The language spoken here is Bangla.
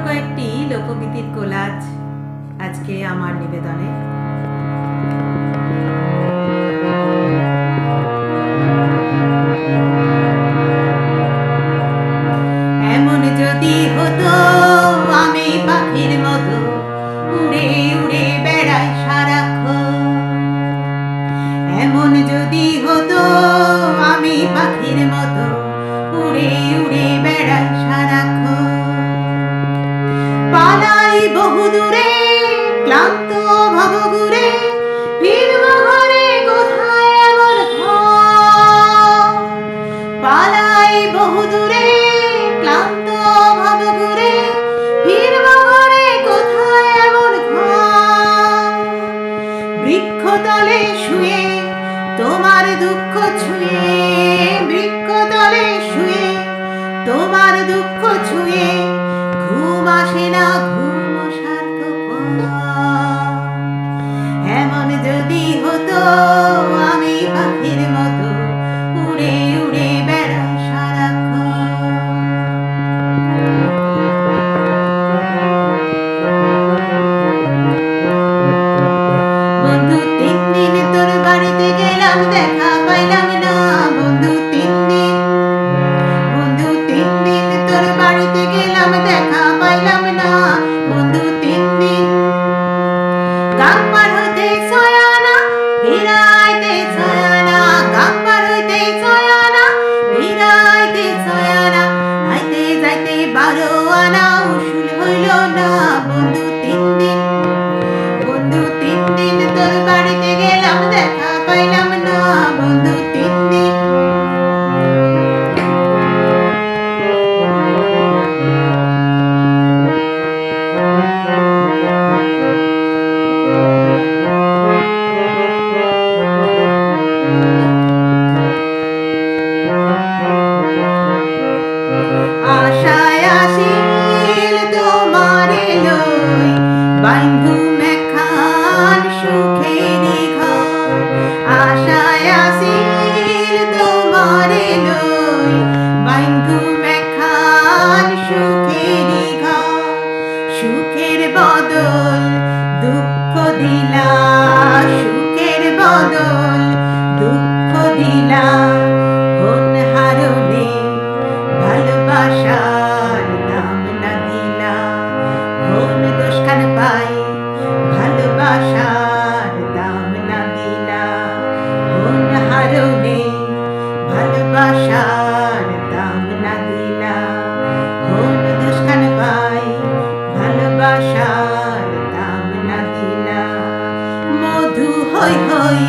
কয়েকটি লোকগীতির কোলাজ আজকে আমার নিবেদনে। এমন যদি হতো আমি পাখির মতো উড়ে উড়ে বেড়াই সারাক্ষণ, এমন যদি হতো আমি পাখির মতো উড়ে উড়ে বেড়াই সারাক্ষণ, পালাই বহুদূরে ক্লান্ত ভবঘুরে, ফিরব ঘরে কোথায় এমন ঘর, পালাই বহুদূরে ক্লান্ত ভবঘুরে, ফিরব ঘরে কোথায় এমন ঘর, বৃক্ষতলে শুয়ে তোমার দুঃখ ছুঁয়ে, বৃক্ষতলে শুয়ে তোমার দুঃখ ছুঁয়ে, ঘুম আসে না ঘুম সার্থক। এমন যদি হতো আমি পাখির মতো উড়ে উড়ে বেড়াই সারাক্ষণ। বন্ধু 3 দিন তোর বাড়িতে গেলাম, দেখা পাইলাম না। বন্ধু 3 দিন, বন্ধু 3 দিন তোর বাড়িতে গেলাম, দেখা পাইলাম না। বন্ধু 3 দিন, গাম পার হইতে ছয়ানা ফিরাইতে ছয়ানা, গাম পার হইতে ছয়ানা ফিরাইতে ছয়ানা, আইতে যাইতে 12 আনা উসুল হইল না। বন্ধু 3 দিন, বন্ধু 3 দিন তোর বাড়িতে গেলাম, দেখা পাইলাম না। বন্ধু 3 দিন, আশায় আসিল তোমারে লই, বাইন্ধু মেখান সুখেরি ঘর। আশায় আসিল তোমারে লই, বাইন্ধু মেখান সুখেরি ঘর। সুখের বদল দুঃখ দিলা, সুখের বদল দুঃখ দিলা, হন হারনে ভালোবাসার দাম না দিলা, হন দোষখান পাই ভালোবাসার দাম না দিলা, হন হারনে ভালোবাসার দাম না দিলা, হন দোষখান পাই ভালোবাসার দাম না দিলা। মধু হই হই